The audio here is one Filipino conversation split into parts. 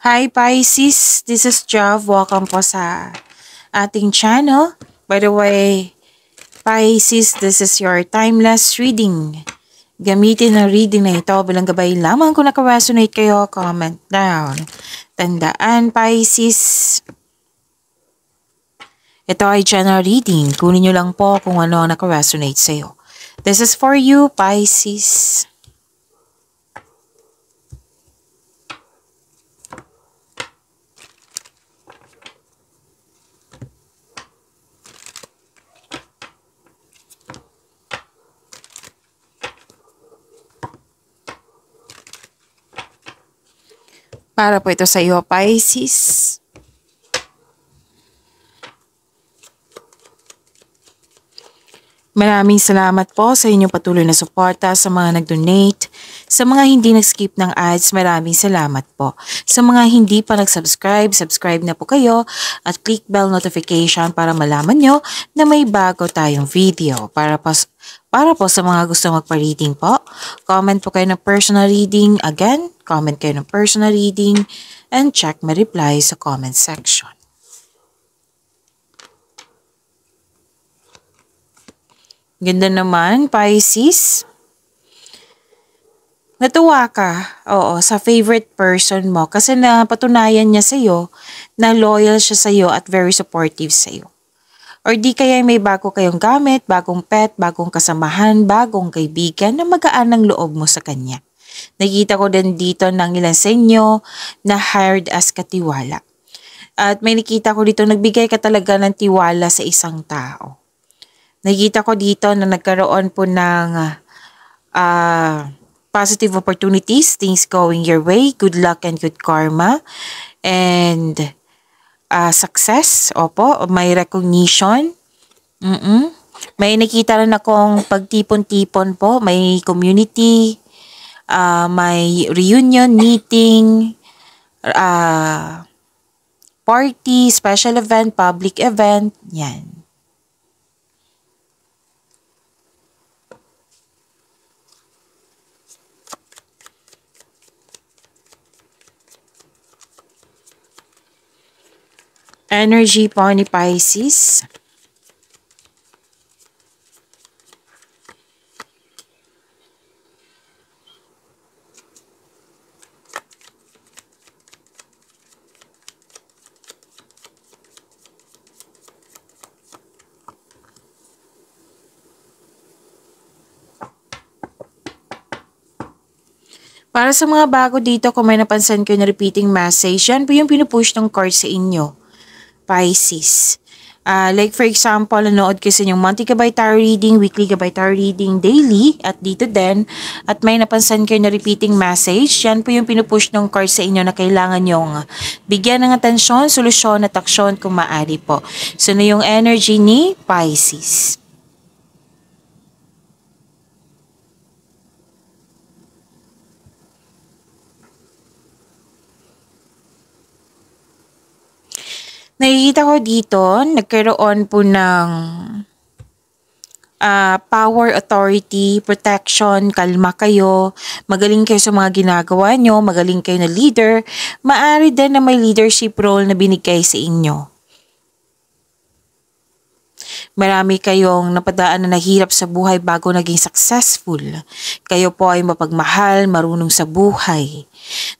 Hi Pisces, this is Jav. Welcome po sa ating channel. By the way, Pisces, this is your timeless reading. Gamitin ang reading na ito bilang gabay lamang. Kung naka-resonate kayo, comment down. Tandaan Pisces, ito ay general reading. Kunin nyo lang po kung ano ang naka-resonate sa'yo. This is for you, Pisces. Para po ito sa iyo, Pisces. Maraming salamat po sa inyong patuloy na suporta, sa mga nag-donate, sa mga hindi nag-skip ng ads, maraming salamat po. Sa mga hindi pa nag-subscribe, subscribe na po kayo at click bell notification para malaman nyo na may bago tayong video. Para po sa mga gusto magpa-reading po, comment po kayo ng personal reading. Again, comment kayo ng personal reading and check my reply sa comment section. Ganda naman, Pisces. Natuwa ka, oo, sa favorite person mo kasi napatunayan niya sa'yo na loyal siya sa'yo at very supportive sa'yo. Or di kaya may bago kayong gamit, bagong pet, bagong kasamahan, bagong kaibigan na magaan ang loob mo sa kanya. Nakita ko din dito ng ilan sa inyo na hired as katiwala. At may nakita ko dito, nagbigay ka talaga ng tiwala sa isang tao. Nakita ko dito na nagkaroon po ng positive opportunities, things going your way, good luck and good karma, and success, opo, may recognition. May nakita rin akong pagtipon-tipon po, may community, may reunion, meeting, party, special event, public event, yan. Energy po ni Pisces. Para sa mga bago dito, kung may napansin kayo na repeating message, yan po yung pinupush ng card sa inyo, Pisces. Like for example, nanood kayo sa inyong monthly gabay tarot reading, weekly gabay tarot reading, daily, at dito din. At may napansin kayo na repeating message, yan po yung pinupush ng card sa inyo na kailangan nyong bigyan ng atensyon, solusyon at aksyon kung maaari po. So na yung energy ni Pisces. Nakikita ko dito, nagkaroon po ng power, authority, protection, kalma kayo, magaling kayo sa mga ginagawa nyo, magaling kayo na leader, maaari din na may leadership role na binigay sa inyo. Marami kayong napadaan na nahirap sa buhay bago naging successful. Kayo po ay mapagmahal, marunong sa buhay.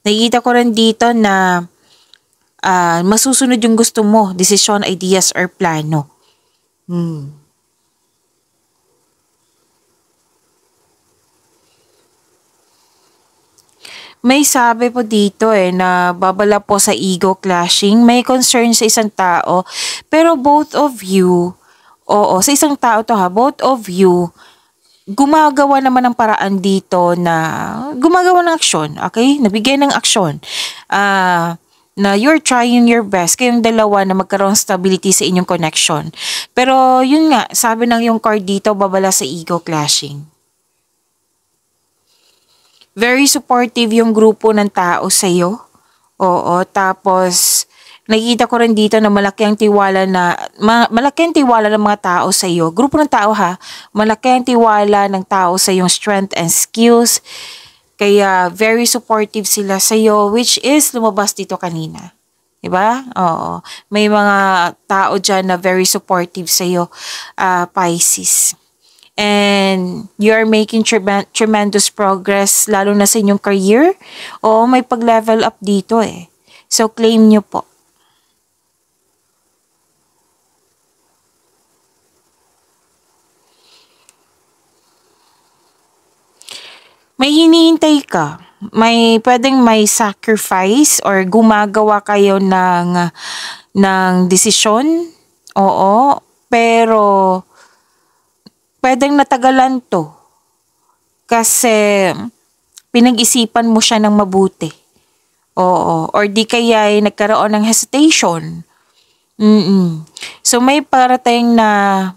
Nakikita ko rin dito na masusunod yung gusto mo, desisyon, ideas, or plano. May sabi po dito na babala po sa ego clashing, may concern sa isang tao, pero both of you, sa isang tao to ha, both of you, gumagawa naman ng paraan dito na gumagawa ng aksyon, okay? Nabigay ng aksyon. Na you're trying your best, kayong dalawa na magkaroon stability sa inyong connection. Pero yun nga, sabi ng yung card dito, babala sa ego clashing. Very supportive yung grupo ng tao sa iyo. Oo, tapos nakikita ko rin dito na malaki ang tiwala ng mga tao sa iyo. Grupo ng tao ha, malaki ang tiwala ng tao sa iyong strength and skills. Kaya very supportive sila sa'yo, which is lumabas dito kanina. Diba? Oo. May mga tao dyan na very supportive sa'yo, Pisces. And you are making tremendous progress, lalo na sa inyong career. Oo, may pag-level up dito eh. So, claim nyo po. May hinihintay ka. Pwedeng may sacrifice or gumagawa kayo ng desisyon. Oo. Pero, pwedeng natagalan to. Kasi, pinag-isipan mo siya ng mabuti. Oo. Or di kaya ay nagkaroon ng hesitation. So may parating na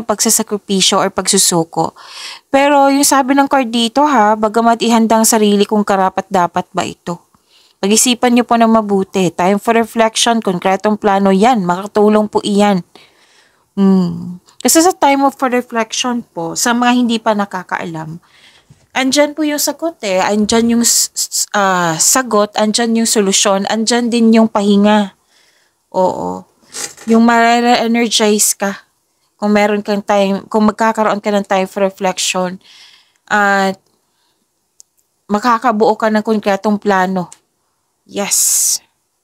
pagsasakripisyo or pagsusuko. Pero yung sabi ng card dito bagamat ihanda ang sarili kung karapat-dapat ba ito. Pag-isipan niyo po ng mabuti. Time for reflection, konkretong plano yan. Makatulong po iyan. Kasi sa time for reflection po, sa mga hindi pa nakakaalam, andyan po yung sagot eh. Andyan yung sagot, andyan yung solusyon, andyan din yung pahinga. Oo. Yung ma-energize ka. Kung meron kang time, kung magkakaroon ka ng time for reflection, at makakabuo ka ng konkretong plano. Yes.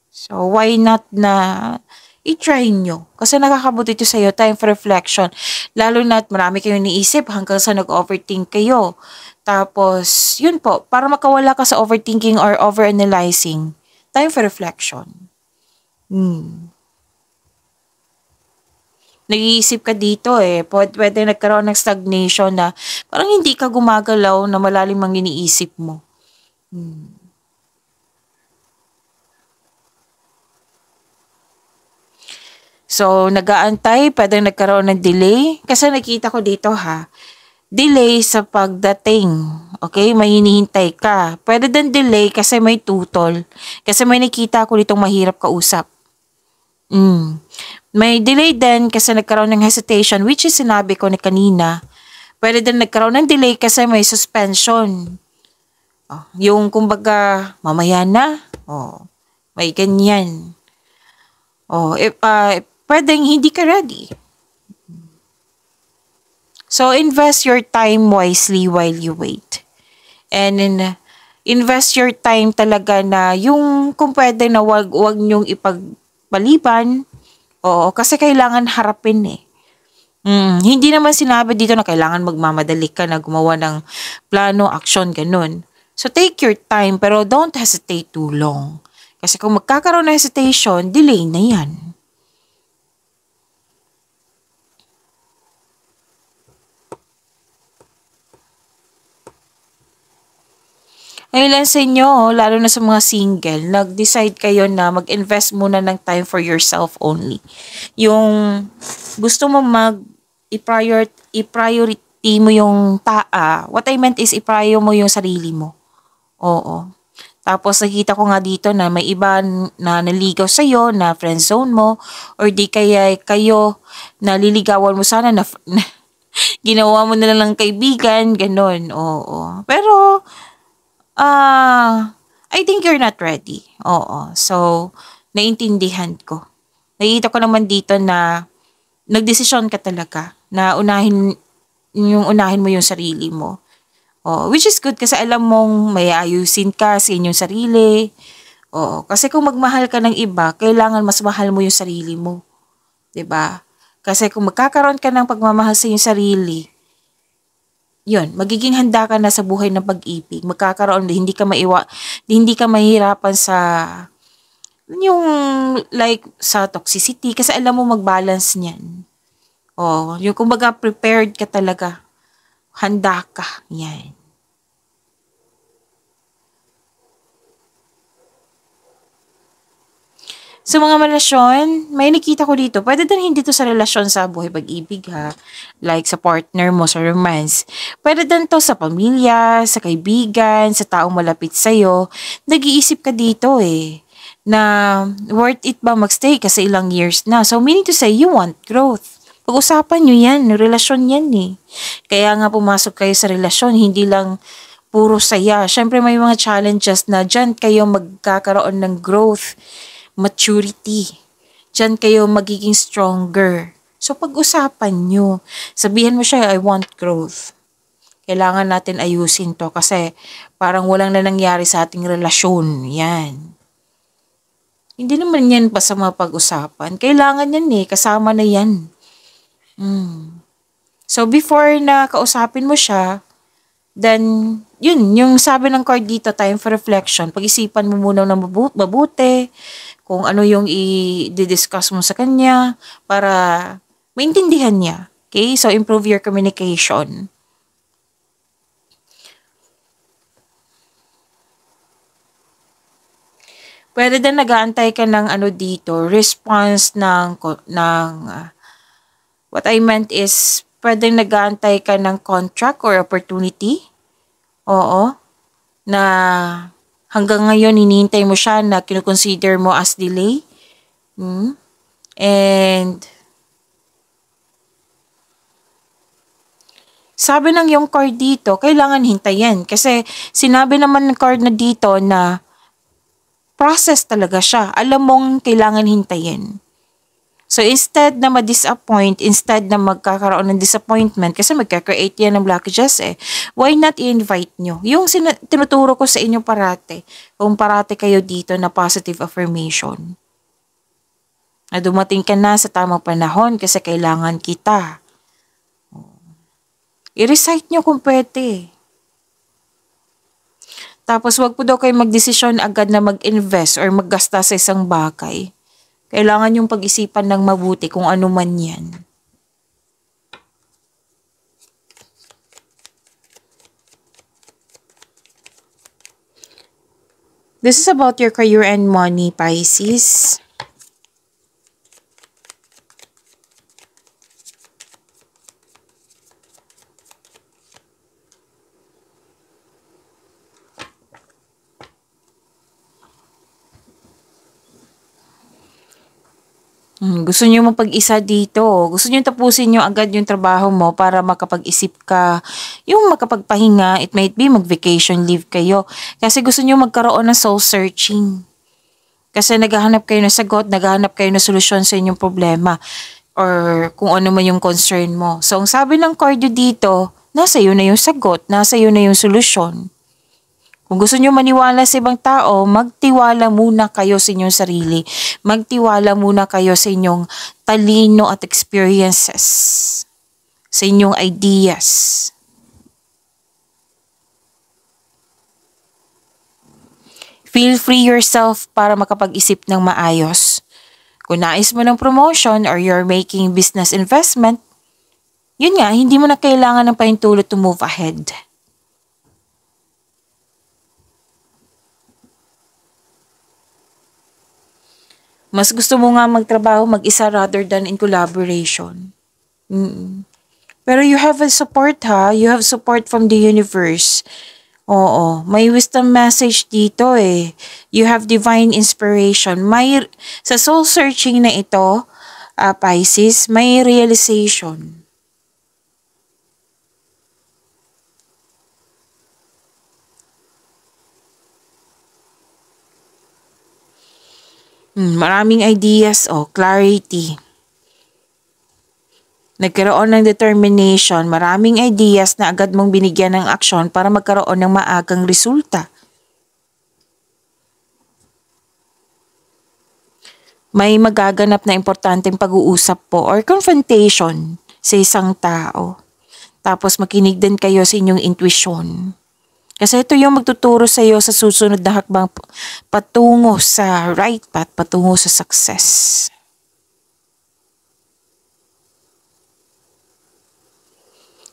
So, why not na i-try nyo? Kasi nakakabuti ito sa'yo, time for reflection. Lalo na't marami kayong niisip hanggang sa nag-overthink kayo. Tapos, yun po, para makawala ka sa overthinking or overanalyzing, time for reflection. Nag-iisip ka dito eh. Pwede nagkaroon ng stagnation na parang hindi ka gumagalaw na malalim ang iniisip mo. So, nag-aantay, pwede nagkaroon ng delay. Kasi nakita ko dito delay sa pagdating. Okay? May hinihintay ka. Pwede din delay kasi may tutol. Kasi may nakita ko ditong mahirap kausap. May delay din kasi nagkaroon ng hesitation, which is sinabi ko na kanina. Pwede din nagkaroon ng delay kasi may suspension. Yung kumbaga, mamaya na. May ganyan. Pwedeng hindi ka ready. So, invest your time wisely while you wait. And invest your time talaga na yung kung pwede na wag nyong ipagpaliban. Kasi kailangan harapin eh. Hindi naman sinabi dito na kailangan magmamadali ka na gumawa ng plano, action, ganun. So, take your time pero don't hesitate too long. Kasi kung magkakaroon ng hesitation, delay na yan. Ilan sa inyo, lalo na sa mga single, nag-decide kayo na mag-invest muna ng time for yourself only. Yung gusto mo i-priority mo yung what I meant is i-prior mo yung sarili mo. Oo. Tapos nakita ko nga dito na may iba na naligaw sa'yo, na friend zone mo, or di kaya kayo naliligawan mo sana na ginawa mo na lang kaibigan, ganun. Oo. Pero, I think you're not ready. Oo. So, naintindihan ko. Nakita ko naman dito na nagdesisyon ka talaga na unahin mo yung sarili mo. Which is good kasi alam mong may ayusin ka sa inyong sarili. Kasi kung magmahal ka ng iba, kailangan mas mahal mo yung sarili mo. 'Di ba? Kasi kung magkakaroon ka ng pagmamahal sa iyong sarili, yun, magiging handa ka na sa buhay ng pag-ibig. Magkakaroon, hindi ka mahihirapan sa yung like sa toxicity kasi alam mo mag-balance niyan. Yung kumbaga prepared ka talaga. Handa ka. Yan. Sa mga relasyon, may nakita ko dito, pwede din hindi to sa relasyon sa buhay pag-ibig like sa partner mo, sa romance. Pwede din to sa pamilya, sa kaibigan, sa taong malapit sa'yo. Nag-iisip ka dito na worth it ba magstay kasi ilang years na. So meaning to say, you want growth. Pag-usapan nyo yan, relasyon yan Kaya nga pumasok kayo sa relasyon, hindi lang puro saya. Syempre may mga challenges na dyan kayo magkakaroon ng growth, maturity. Dyan kayo magiging stronger. So pag-usapan nyo, sabihan mo siya, I want growth. Kailangan natin ayusin to kasi parang walang na nangyari sa ating relasyon. Yan. Hindi naman yan pa sa mga pag-usapan. Kailangan yan kasama na yan. So before na kausapin mo siya, then yun, yung sabi ng card dito, time for reflection. Pag-isipan mo muna ng mabuti, kung ano yung i-discuss mo sa kanya para maintindihan niya. Okay? So improve your communication. Pwede din nag-aantay ka ng dito, response what I meant is, pwede nag-aantay ka ng contract or opportunity. Oo. Na hanggang ngayon, hinihintay mo siya na kinukonsider mo as delay. And sabi ng yung card dito, kailangan hintayin. Kasi sinabi naman ng card na dito na process talaga siya. Alam mong kailangan hintayin. So instead na ma-disappoint, instead na magkakaroon ng disappointment, kasi magka-create yan ng blockages why not i-invite nyo? Yung tinuturo ko sa inyo parate, kung parate kayo dito na positive affirmation. Na dumating ka na sa tamang panahon kasi kailangan kita. I-recite nyo kung pwede. Tapos wag po daw kayo magdesisyon agad na mag-invest or maggasta sa isang bagay. Kailangan yung pag-isipan ng mabuti kung ano man yan. This is about your career and money, Pisces. Gusto niyo mapag-isa dito. Gusto niyo tapusin niyo agad yung trabaho mo para makapag-isip ka. Yung makapagpahinga, it might be mag-vacation leave kayo. Kasi gusto niyo magkaroon ng soul searching. Kasi naghahanap kayo ng sagot, naghahanap kayo ng solusyon sa inyong problema. Or kung ano man yung concern mo. So, ang sabi ng card dito, nasa iyo na yung sagot, nasa iyo na yung solusyon. Kung gusto nyo maniwala sa ibang tao, magtiwala muna kayo sa inyong sarili. Magtiwala muna kayo sa inyong talino at experiences. Sa inyong ideas. Feel free yourself para makapag-isip ng maayos. Kung nais mo ng promotion or you're making business investment, yun nga, hindi mo na kailangan ng pahintulot to move ahead. Mas gusto mo nga magtrabaho mag-isa rather than in collaboration. Pero you have a support You have support from the universe. Oo. May wisdom message dito You have divine inspiration. Sa soul searching na ito, Pisces, may realization. Maraming ideas, clarity. Nagkaroon ng determination, maraming ideas na agad mong binigyan ng aksyon para magkaroon ng maagang resulta. May magaganap na importanteng pag-uusap po or confrontation sa isang tao. Tapos makinig din kayo sa inyong intuition. Kasi ito yung magtuturo sa iyo sa susunod na hakbang patungo sa right path, patungo sa success.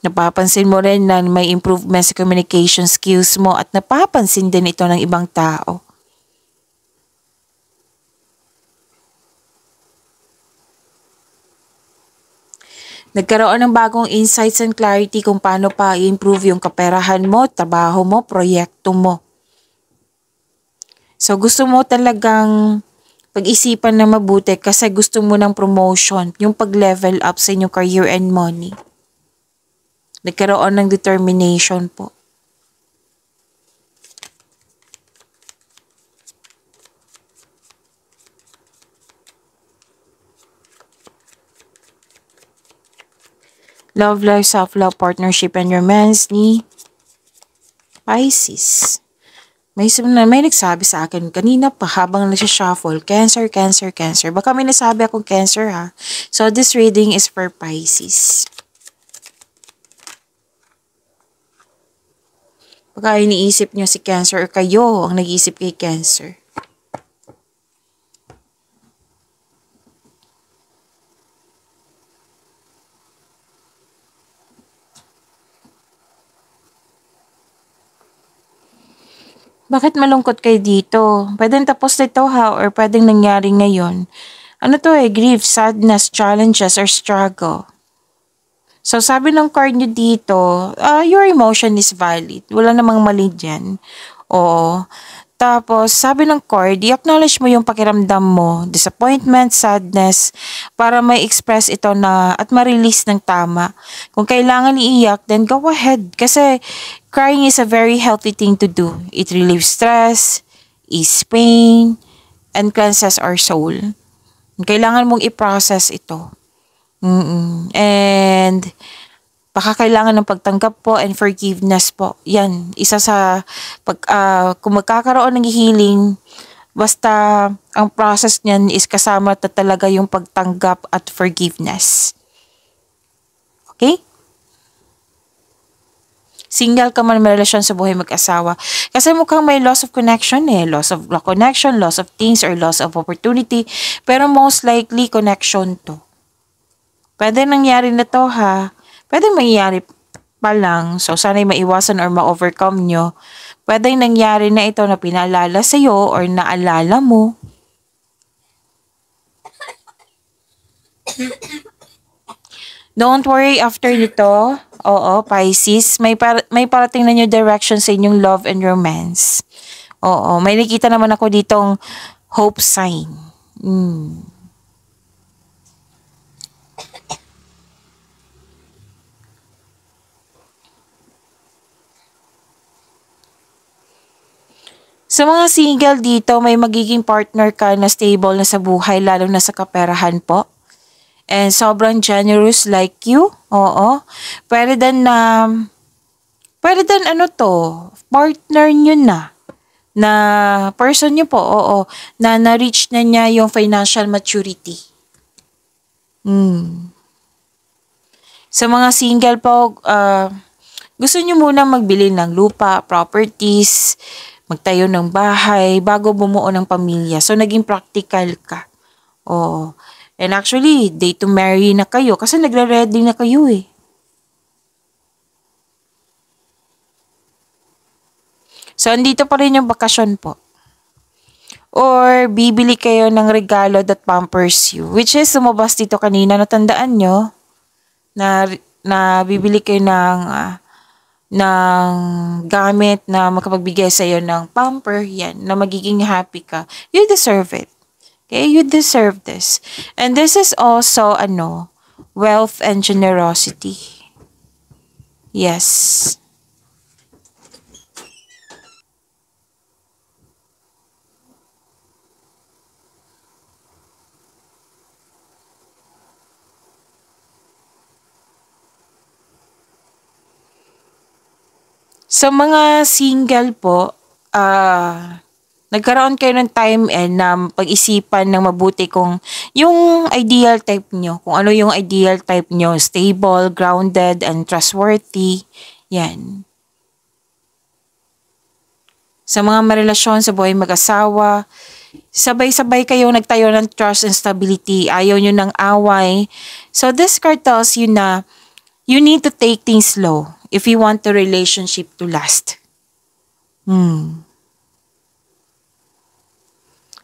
Napapansin mo rin na may improvement sa communication skills mo at napapansin din ito ng ibang tao. Nagkaroon ng bagong insights and clarity kung paano pa i-improve yung kaperahan mo, trabaho mo, proyekto mo. So gusto mo talagang pag-isipan na mabuti kasi gusto mo ng promotion, yung pag-level up sa inyong career and money. Nagkaroon ng determination po. Love life, self-love, partnership, and romance ni Pisces. May nagsabi sa akin kanina pa habang nagsha-shuffle, Cancer, Cancer, Cancer. Baka may nasabi akong Cancer ha. So this reading is for Pisces. Baka iniisip nyo si Cancer or kayo ang nag-iisip kay Cancer. Bakit malungkot kayo dito? Pwedeng tapos nito ha, or pwedeng nangyari ngayon. Ano to grief, sadness, challenges, or struggle. So sabi ng card nyo dito, your emotion is valid. Wala namang mali dyan. Oo. Tapos, sabi ng card, i-acknowledge mo yung pakiramdam mo, disappointment, sadness, para may express ito na at ma-release ng tama. Kung kailangan iiyak, then go ahead. Kasi crying is a very healthy thing to do. It relieves stress, ease pain, and cleanses our soul. Kailangan mong i-process ito. And baka kailangan ng pagtanggap po and forgiveness po. Yan, isa sa kung magkakaroon ng healing, basta ang process niyan is kasama talaga yung pagtanggap at forgiveness. Okay? Single ka man, may relasyon sa buhay mag-asawa. Kasi mukhang may loss of connection Loss of connection, loss of things, or loss of opportunity. Pero most likely, connection to. Pwede nangyari na to ha. Pwede mangyari pa lang. So, sana'y maiwasan or ma-overcome nyo. Pwede nangyari na ito na pinaalala sa'yo or naalala mo. Don't worry after nito. Oo, Pisces. May parating na new direction sa inyong love and romance. Oo, may nakita naman ako ditong hope sign. Sa mga single dito, may magiging partner ka na stable na sa buhay, lalo na sa kaperahan po. And sobrang generous like you. Oo. Pwede din partner nyo na person nyo po, na na-reach na niya yung financial maturity. Sa mga single po, gusto nyo muna magbili ng lupa, properties, magtayo ng bahay bago bumuo ng pamilya. So, naging practical ka. Oo. And actually, date to marry na kayo kasi nagre-ready na kayo So, andito pa rin yung bakasyon po. Or, bibili kayo ng regalo that pampers you. Which is, sumabas dito kanina, natandaan nyo na bibili kayo ng gamit na makapagbigay sa iyo ng pamper, yan, na magiging happy ka. You deserve it. Okay? You deserve this. And this is also, wealth and generosity. Yes. Sa mga single po, nagkaroon kayo ng time na pag-isipan ng mabuti kung yung ideal type nyo, kung ano yung ideal type nyo, stable, grounded, and trustworthy. Yan. Sa mga marelasyon sa buhay mag-asawa, sabay-sabay kayong nagtayo ng trust and stability, ayaw nyo ng away. So this card tells you na you need to take things slow if you want the relationship to last.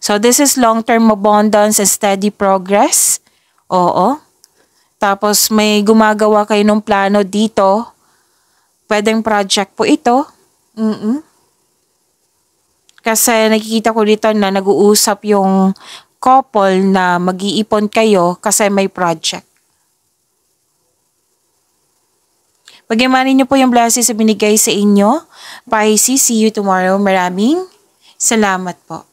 So this is long-term abundance and steady progress. Oo. Tapos may gumagawa kayo ng plano dito. Pwedeng project po ito. Kasi nakikita ko dito na nag-uusap yung couple na mag-iipon kayo kasi may project. Pagyamanin niyo po yung blessings na binigay sa inyo. Pisces, see you tomorrow. Maraming salamat po.